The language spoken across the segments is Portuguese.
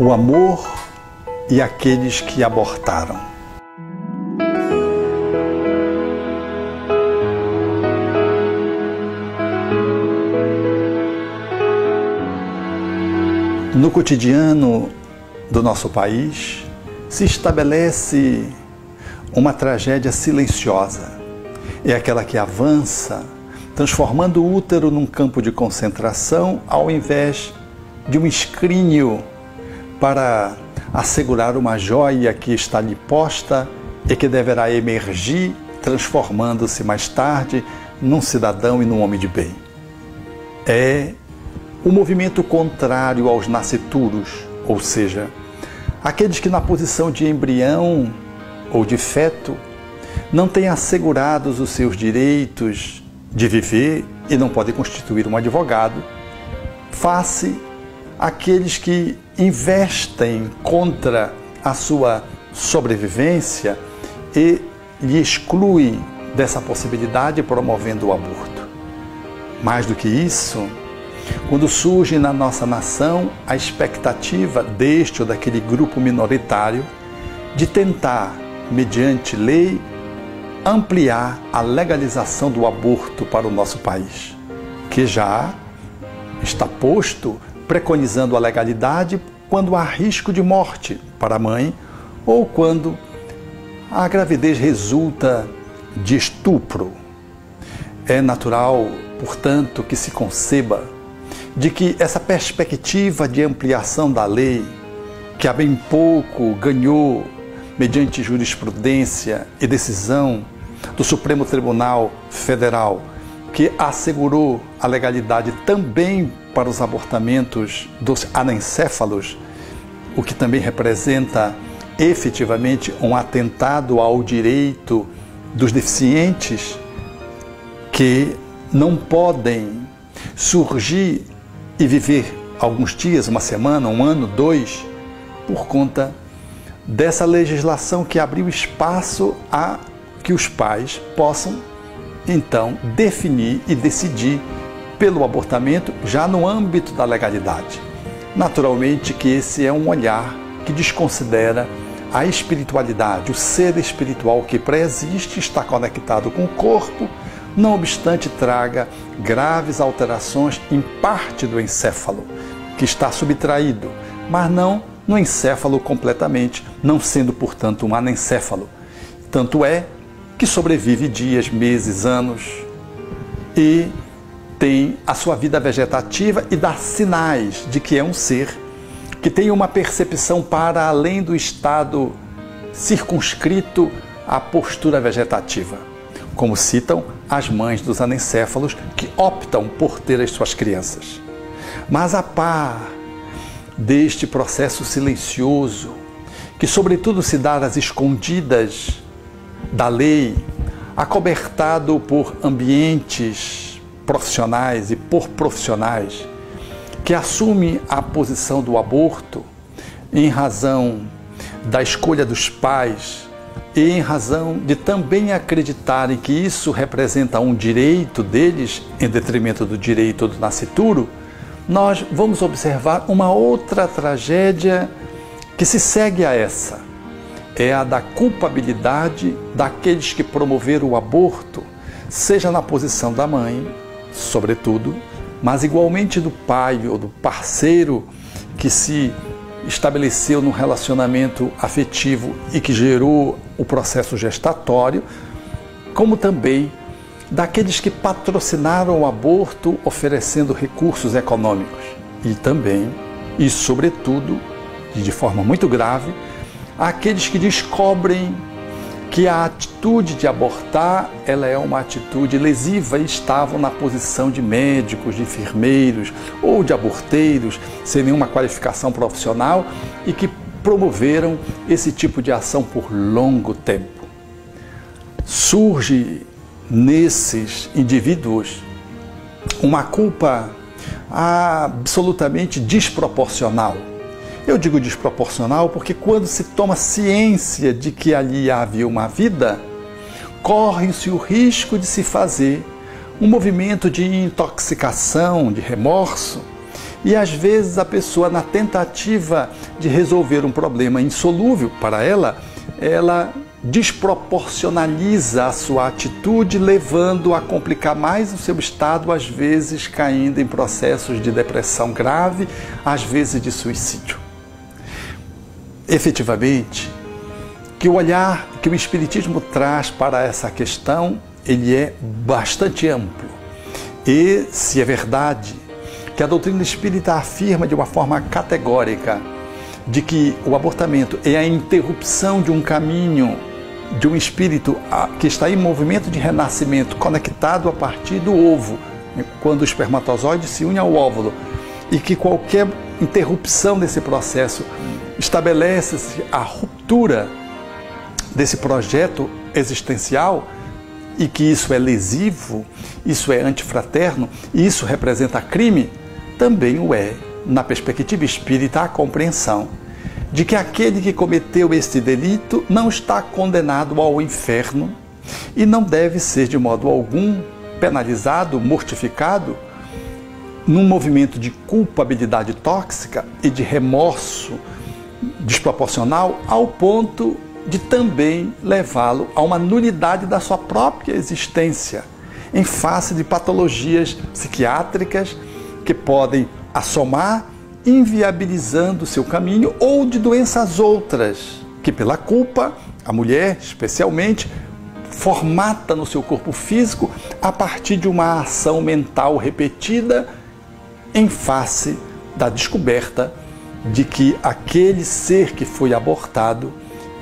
o amor e aqueles que abortaram. No cotidiano do nosso país se estabelece uma tragédia silenciosa. É aquela que avança, transformando o útero num campo de concentração ao invés de um escrínio para assegurar uma joia que está ali posta e que deverá emergir, transformando-se mais tarde num cidadão e num homem de bem. É o movimento contrário aos nascituros, ou seja, aqueles que na posição de embrião ou de feto não têm assegurados os seus direitos de viver e não podem constituir um advogado, face àqueles que investem contra a sua sobrevivência e lhe excluem dessa possibilidade promovendo o aborto. Mais do que isso, quando surge na nossa nação a expectativa deste ou daquele grupo minoritário de tentar, mediante lei, ampliar a legalização do aborto para o nosso país, que já está posto preconizando a legalidade quando há risco de morte para a mãe ou quando a gravidez resulta de estupro. É natural, portanto, que se conceba de que essa perspectiva de ampliação da lei, que há bem pouco ganhou mediante jurisprudência e decisão do Supremo Tribunal Federal, que assegurou a legalidade também para os abortamentos dos anencéfalos, o que também representa efetivamente um atentado ao direito dos deficientes, que não podem surgir e viver alguns dias, uma semana, um ano, 2, por conta dessa legislação que abriu espaço a que os pais possam, então, definir e decidir pelo abortamento já no âmbito da legalidade. Naturalmente que esse é um olhar que desconsidera a espiritualidade, o ser espiritual que pré-existe, está conectado com o corpo, não obstante traga graves alterações em parte do encéfalo, que está subtraído, mas não no encéfalo completamente, não sendo, portanto, um anencéfalo. Tanto é que sobrevive dias, meses, anos e tem a sua vida vegetativa e dá sinais de que é um ser que tem uma percepção para além do estado circunscrito à postura vegetativa, como citam as mães dos anencéfalos que optam por ter as suas crianças. Mas a par deste processo silencioso, que sobretudo se dá às escondidas da lei, acobertado por ambientes profissionais e por profissionais que assumem a posição do aborto em razão da escolha dos pais e em razão de também acreditarem que isso representa um direito deles em detrimento do direito do nascituro, nós vamos observar uma outra tragédia que se segue a essa. É a da culpabilidade daqueles que promoveram o aborto, seja na posição da mãe, sobretudo, mas igualmente do pai ou do parceiro que se estabeleceu num relacionamento afetivo e que gerou o processo gestatório, como também daqueles que patrocinaram o aborto oferecendo recursos econômicos e também, e sobretudo, e de forma muito grave, aqueles que descobrem que a atitude de abortar ela é uma atitude lesiva e estavam na posição de médicos, de enfermeiros ou de aborteiros, sem nenhuma qualificação profissional e que promoveram esse tipo de ação por longo tempo. Surge nesses indivíduos uma culpa absolutamente desproporcional. Eu digo desproporcional porque quando se toma ciência de que ali havia uma vida, corre-se o risco de se fazer um movimento de intoxicação, de remorso, E às vezes a pessoa, na tentativa de resolver um problema insolúvel para ela, ela desproporcionaliza a sua atitude, levando a complicar mais o seu estado, às vezes caindo em processos de depressão grave, às vezes de suicídio. Efetivamente, que o olhar que o Espiritismo traz para essa questão, ele é bastante amplo. E, se é verdade que a doutrina espírita afirma de uma forma categórica de que o abortamento é a interrupção de um caminho de um espírito que está em movimento de renascimento, conectado a partir do ovo, quando o espermatozoide se une ao óvulo, e que qualquer interrupção desse processo estabelece a ruptura desse projeto existencial, e que isso é lesivo, isso é antifraterno, e isso representa crime, também o é, na perspectiva espírita, a compreensão de que aquele que cometeu este delito não está condenado ao inferno e não deve ser de modo algum penalizado, mortificado, num movimento de culpabilidade tóxica e de remorso desproporcional, ao ponto de também levá-lo a uma nulidade da sua própria existência, em face de patologias psiquiátricas que podem assomar, inviabilizando o seu caminho, ou de doenças outras, que pela culpa, a mulher especialmente, formata no seu corpo físico a partir de uma ação mental repetida em face da descoberta de que aquele ser que foi abortado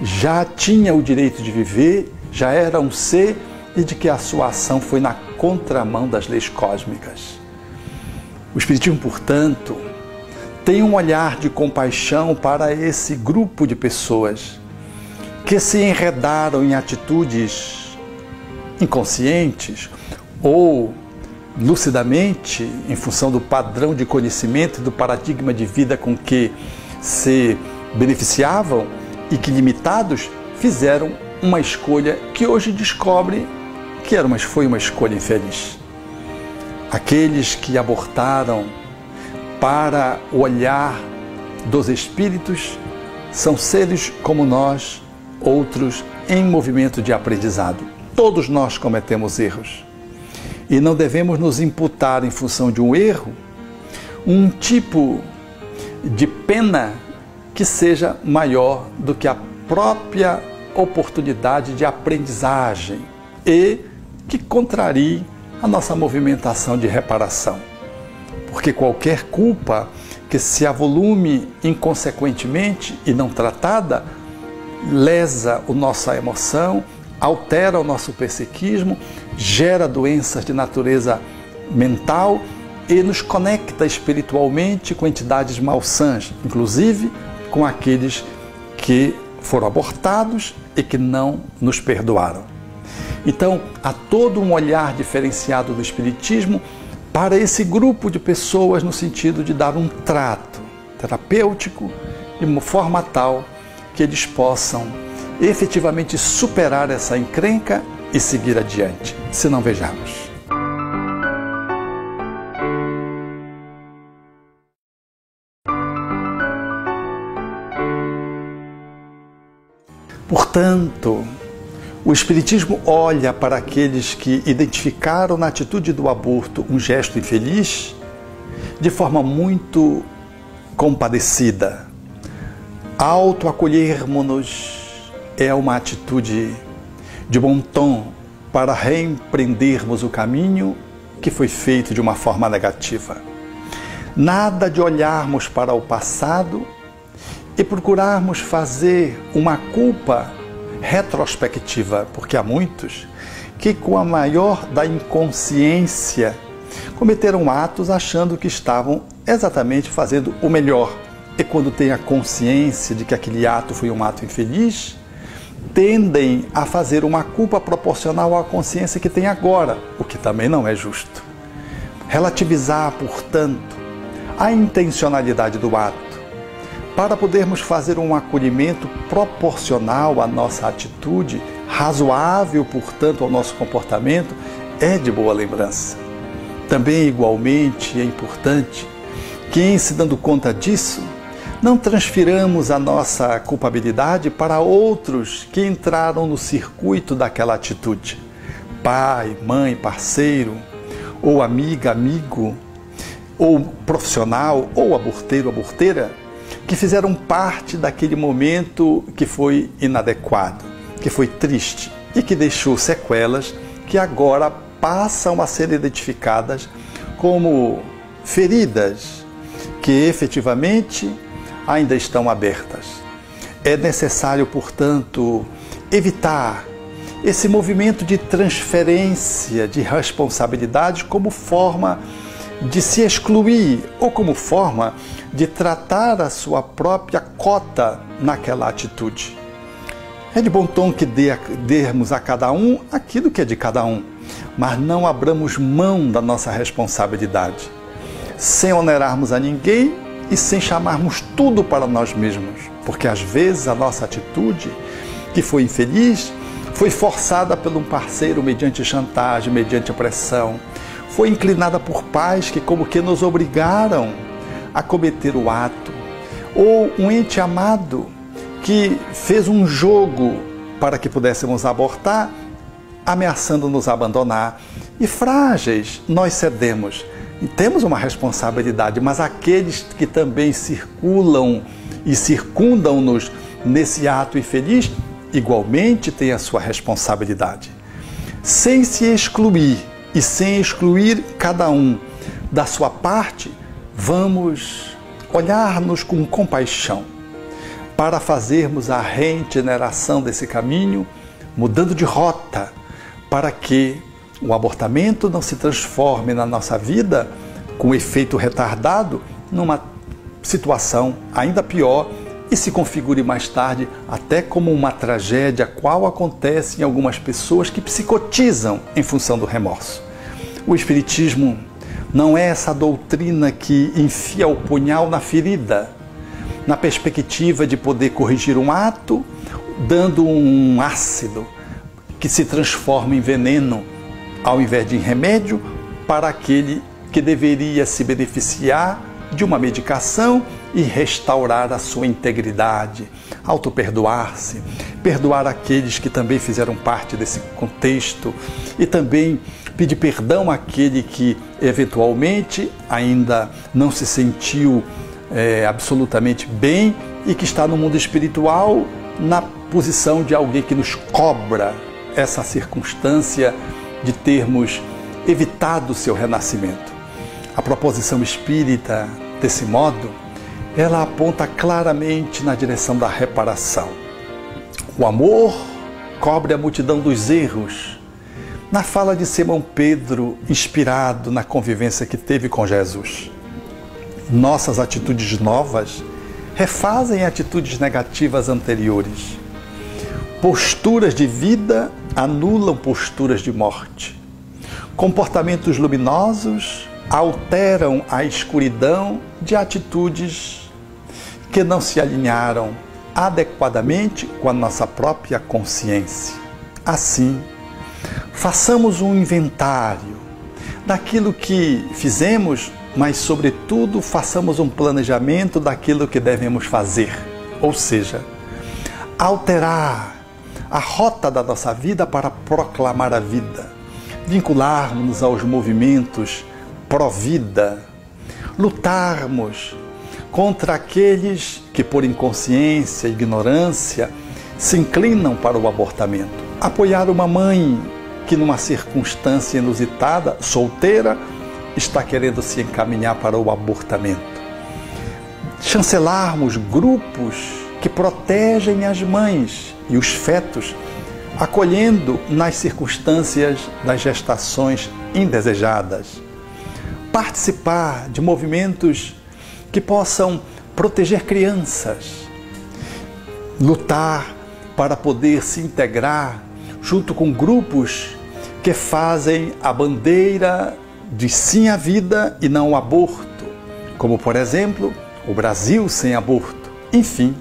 já tinha o direito de viver, já era um ser, e de que a sua ação foi na contramão das leis cósmicas. O Espiritismo, portanto, tem um olhar de compaixão para esse grupo de pessoas que se enredaram em atitudes inconscientes ou lucidamente, em função do padrão de conhecimento e do paradigma de vida com que se beneficiavam, e que, limitados, fizeram uma escolha que hoje descobre que foi uma escolha infeliz. Aqueles que abortaram para o olhar dos espíritos são seres como nós, outros em movimento de aprendizado. Todos nós cometemos erros e não devemos nos imputar, em função de um erro, um tipo de pena que seja maior do que a própria oportunidade de aprendizagem e que contrarie a nossa movimentação de reparação. Porque qualquer culpa que se avolume inconsequentemente e não tratada lesa a nossa emoção, altera o nosso psiquismo, gera doenças de natureza mental e nos conecta espiritualmente com entidades malsãs, inclusive com aqueles que foram abortados e que não nos perdoaram. Então, há todo um olhar diferenciado do Espiritismo para esse grupo de pessoas, no sentido de dar um trato terapêutico de uma forma tal que eles possam efetivamente superar essa encrenca e seguir adiante. Se não, vejamos. Portanto, o Espiritismo olha para aqueles que identificaram na atitude do aborto um gesto infeliz de forma muito compadecida. Autoacolhermos-nos é uma atitude de bom tom para reempreendermos o caminho que foi feito de uma forma negativa. Nada de olharmos para o passado e procurarmos fazer uma culpa retrospectiva, porque há muitos que, com a maior da inconsciência, cometeram atos achando que estavam exatamente fazendo o melhor. E quando têm a consciência de que aquele ato foi um ato infeliz, tendem a fazer uma culpa proporcional à consciência que tem agora, o que também não é justo. Relativizar, portanto, a intencionalidade do ato, para podermos fazer um acolhimento proporcional à nossa atitude, razoável, portanto, ao nosso comportamento, é de boa lembrança. Também, igualmente, é importante que, em se dando conta disso, não transfiramos a nossa culpabilidade para outros que entraram no circuito daquela atitude. Pai, mãe, parceiro, ou amiga, amigo, ou profissional, ou aborteiro, aborteira, que fizeram parte daquele momento que foi inadequado, que foi triste e que deixou sequelas que agora passam a ser identificadas como feridas que efetivamente ainda estão abertas. É necessário, portanto, evitar esse movimento de transferência de responsabilidade como forma de se excluir ou como forma de tratar a sua própria cota naquela atitude. É de bom tom que dermos a cada um aquilo que é de cada um, mas não abramos mão da nossa responsabilidade, sem onerarmos a ninguém e sem chamarmos tudo para nós mesmos, porque às vezes a nossa atitude, que foi infeliz, foi forçada por um parceiro mediante chantagem, mediante pressão, foi inclinada por pais que como que nos obrigaram a cometer o ato, ou um ente amado que fez um jogo para que pudéssemos abortar, ameaçando nos abandonar. E frágeis, nós cedemos. E temos uma responsabilidade, mas aqueles que também circulam e circundam-nos nesse ato infeliz, igualmente têm a sua responsabilidade. Sem se excluir e sem excluir cada um da sua parte, vamos olhar-nos com compaixão para fazermos a reintegração desse caminho, mudando de rota, para que o abortamento não se transforme na nossa vida com efeito retardado numa situação ainda pior e se configure mais tarde até como uma tragédia, qual acontece em algumas pessoas que psicotizam em função do remorso. O Espiritismo não é essa doutrina que enfia o punhal na ferida, na perspectiva de poder corrigir um ato, dando um ácido que se transforma em veneno, ao invés de em remédio, para aquele que deveria se beneficiar de uma medicação e restaurar a sua integridade, autoperdoar-se, perdoar aqueles que também fizeram parte desse contexto e também pedir perdão àquele que eventualmente ainda não se sentiu absolutamente bem e que está no mundo espiritual na posição de alguém que nos cobra essa circunstância de termos evitado o seu renascimento. A proposição espírita, desse modo, ela aponta claramente na direção da reparação. O amor cobre a multidão dos erros. Na fala de Simão Pedro, inspirado na convivência que teve com Jesus. Nossas atitudes novas refazem atitudes negativas anteriores. Posturas de vida anulam posturas de morte. Comportamentos luminosos alteram a escuridão de atitudes que não se alinharam adequadamente com a nossa própria consciência. Assim, façamos um inventário daquilo que fizemos, mas, sobretudo, façamos um planejamento daquilo que devemos fazer, ou seja, alterar a rota da nossa vida para proclamar a vida, vincularmos-nos aos movimentos pró-vida, lutarmos contra aqueles que, por inconsciência e ignorância, se inclinam para o abortamento. Apoiar uma mãe que, numa circunstância inusitada, solteira, está querendo se encaminhar para o abortamento. Chancelarmos grupos que protegem as mães e os fetos, acolhendo nas circunstâncias das gestações indesejadas. Participar de movimentos que possam proteger crianças. Lutar para poder se integrar junto com grupos que fazem a bandeira de sim à vida e não ao aborto, como, por exemplo, o Brasil Sem Aborto. Enfim,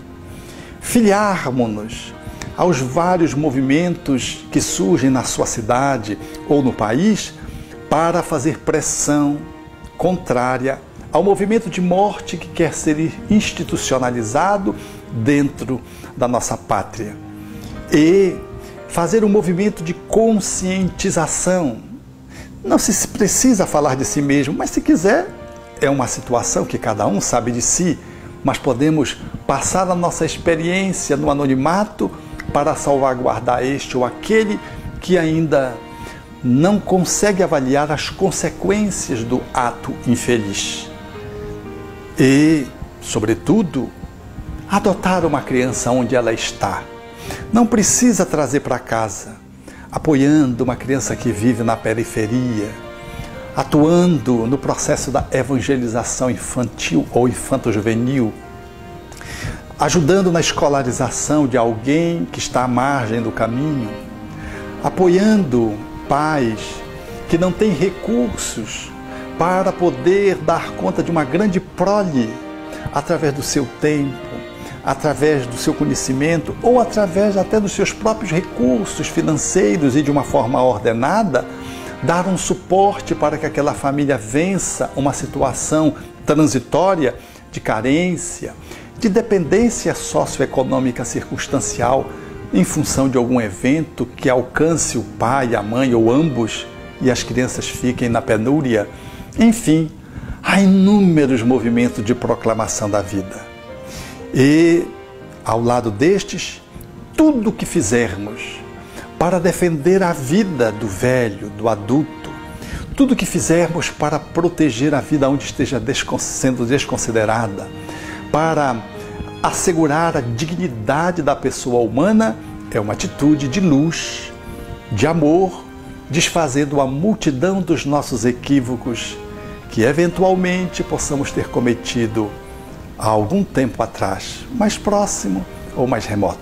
filiarmos-nos aos vários movimentos que surgem na sua cidade ou no país para fazer pressão contrária ao movimento de morte que quer ser institucionalizado dentro da nossa pátria. E fazer um movimento de conscientização. Não se precisa falar de si mesmo, mas se quiser, é uma situação que cada um sabe de si, mas podemos passar a nossa experiência no anonimato para salvaguardar este ou aquele que ainda não consegue avaliar as consequências do ato infeliz. E, sobretudo, adotar uma criança onde ela está. Não precisa trazer para casa, apoiando uma criança que vive na periferia, atuando no processo da evangelização infantil ou infanto-juvenil, ajudando na escolarização de alguém que está à margem do caminho, apoiando pais que não têm recursos para poder dar conta de uma grande prole através do seu tempo, através do seu conhecimento ou através até dos seus próprios recursos financeiros e de uma forma ordenada, dar um suporte para que aquela família vença uma situação transitória de carência, de dependência socioeconômica circunstancial em função de algum evento que alcance o pai, a mãe ou ambos e as crianças fiquem na penúria. Enfim, há inúmeros movimentos de proclamação da vida. E, ao lado destes, tudo o que fizermos para defender a vida do velho, do adulto, tudo o que fizermos para proteger a vida onde esteja sendo desconsiderada, para assegurar a dignidade da pessoa humana, é uma atitude de luz, de amor, desfazendo a multidão dos nossos equívocos que eventualmente possamos ter cometido há algum tempo atrás, mais próximo ou mais remoto.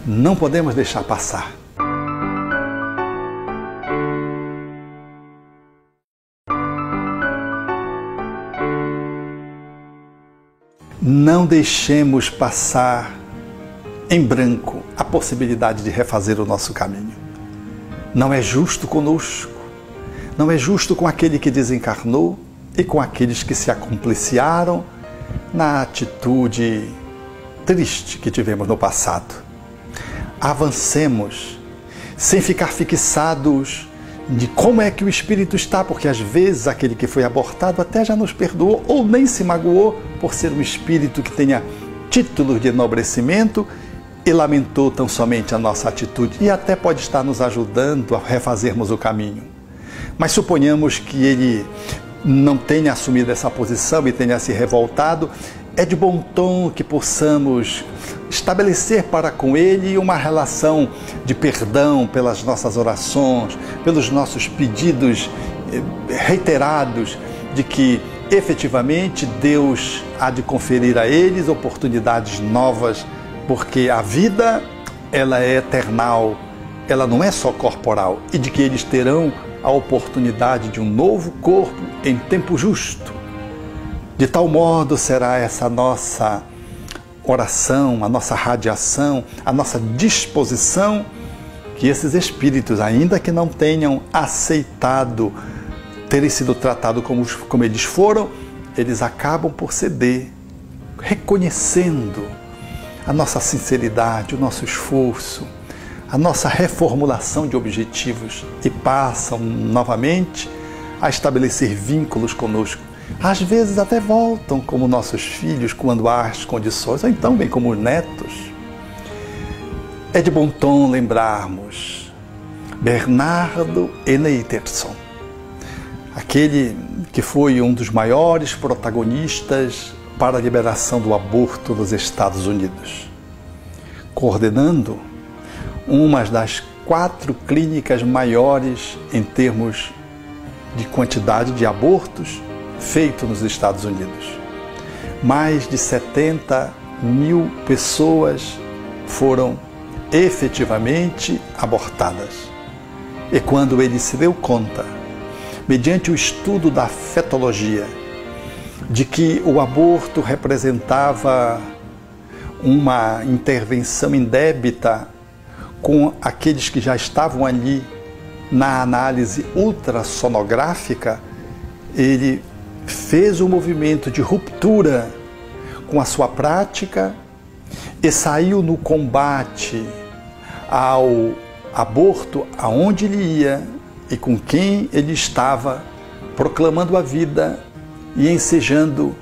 Não podemos deixar passar. Não deixemos passar em branco a possibilidade de refazer o nosso caminho. Não é justo conosco, não é justo com aquele que desencarnou e com aqueles que se acompliciaram na atitude triste que tivemos no passado. Avancemos sem ficar fixados de como é que o espírito está, porque às vezes aquele que foi abortado até já nos perdoou ou nem se magoou por ser um espírito que tenha títulos de enobrecimento e lamentou tão somente a nossa atitude e até pode estar nos ajudando a refazermos o caminho. Mas suponhamos que ele não tenha assumido essa posição e tenha se revoltado, é de bom tom que possamos estabelecer para com ele uma relação de perdão pelas nossas orações, pelos nossos pedidos reiterados de que efetivamente Deus há de conferir a eles oportunidades novas, porque a vida ela é eternal, ela não é só corporal, e de que eles terão a oportunidade de um novo corpo em tempo justo. De tal modo será essa nossa oração, a nossa radiação, a nossa disposição, que esses espíritos, ainda que não tenham aceitado terem sido tratados como eles foram, eles acabam por ceder, reconhecendo a nossa sinceridade, o nosso esforço, a nossa reformulação de objetivos e passam novamente a estabelecer vínculos conosco. Às vezes até voltam como nossos filhos quando há as condições, ou então bem como netos. É de bom tom lembrarmos Bernardo Henrietson, aquele que foi um dos maiores protagonistas para a liberação do aborto nos Estados Unidos, coordenando uma das 4 clínicas maiores em termos de quantidade de abortos feitos nos Estados Unidos. Mais de 70 mil pessoas foram efetivamente abortadas. E quando ele se deu conta, mediante o estudo da fetologia, de que o aborto representava uma intervenção indébita com aqueles que já estavam ali na análise ultrassonográfica, ele fez um movimento de ruptura com a sua prática e saiu no combate ao aborto aonde ele ia e com quem ele estava, proclamando a vida e ensejando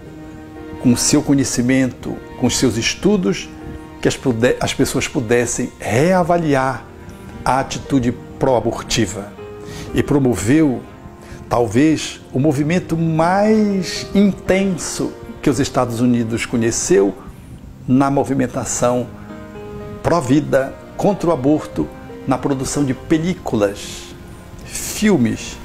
com o seu conhecimento, com os seus estudos, que as pessoas pudessem reavaliar a atitude pró-abortiva. E promoveu, talvez, o movimento mais intenso que os Estados Unidos conheceu na movimentação pró-vida, contra o aborto, na produção de películas, filmes,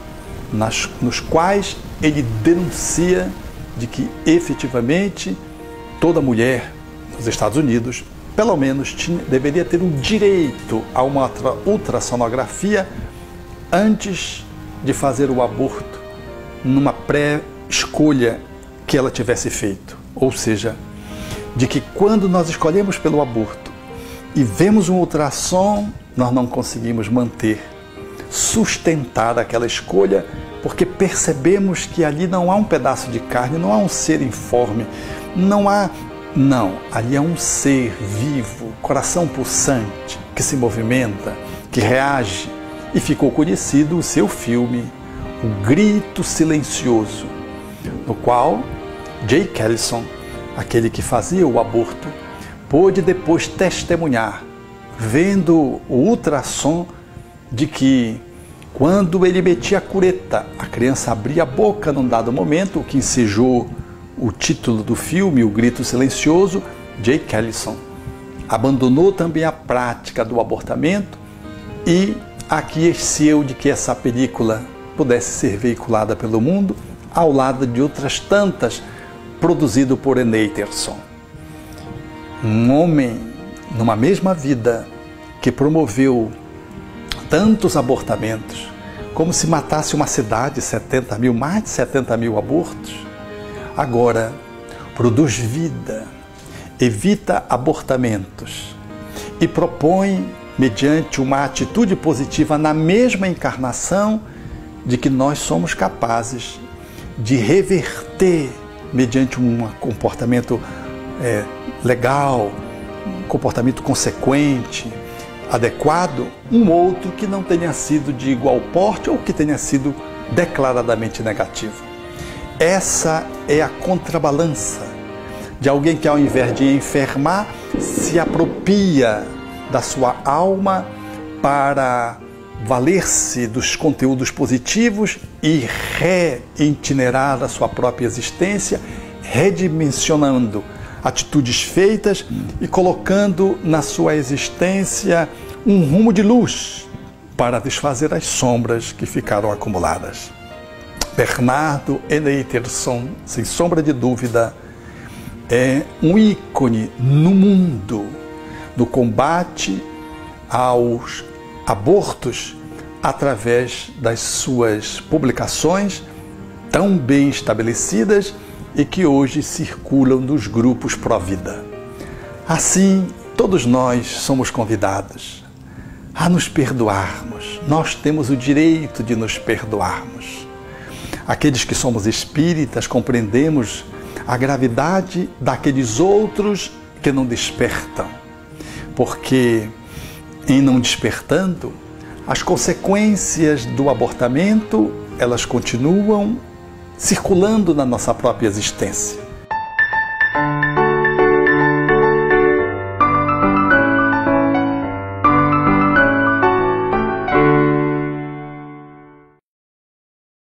nos quais ele denuncia de que efetivamente toda mulher nos Estados Unidos, pelo menos, deveria ter o direito a uma ultrassonografia antes de fazer o aborto, numa pré-escolha que ela tivesse feito. Ou seja, de que quando nós escolhemos pelo aborto e vemos um ultrassom, nós não conseguimos manter, sustentar aquela escolha, porque percebemos que ali não há um pedaço de carne, não há um ser informe, não, ali é um ser vivo, coração pulsante, que se movimenta, que reage. E ficou conhecido o seu filme, O Grito Silencioso, no qual Jake Ellison, aquele que fazia o aborto, pôde depois testemunhar, vendo o ultrassom, de que quando ele metia a cureta, a criança abria a boca num dado momento, o que ensejou o título do filme, O Grito Silencioso. Jake Ellison abandonou também a prática do abortamento e aqueceu de que essa película pudesse ser veiculada pelo mundo, ao lado de outras tantas produzido por Eneiterson. Um homem numa mesma vida que promoveu tantos abortamentos, como se matasse uma cidade, 70 mil, mais de 70 mil abortos, agora produz vida, evita abortamentos e propõe, mediante uma atitude positiva na mesma encarnação, de que nós somos capazes de reverter, mediante um comportamento legal, um comportamento consequente, adequado, um outro que não tenha sido de igual porte ou que tenha sido declaradamente negativo. Essa é a contrabalança de alguém que, ao invés de enfermar, se apropria da sua alma para valer-se dos conteúdos positivos e reitinerar a sua própria existência, redimensionando atitudes feitas e colocando na sua existência um rumo de luz para desfazer as sombras que ficaram acumuladas. Bernardo Eneiterson, sem sombra de dúvida, é um ícone no mundo do combate aos abortos através das suas publicações tão bem estabelecidas e que hoje circulam nos grupos pró-vida. Assim, todos nós somos convidados a nos perdoarmos. Nós temos o direito de nos perdoarmos. Aqueles que somos espíritas compreendemos a gravidade daqueles outros que não despertam, porque em não despertando, as consequências do abortamento, elas continuam circulando na nossa própria existência.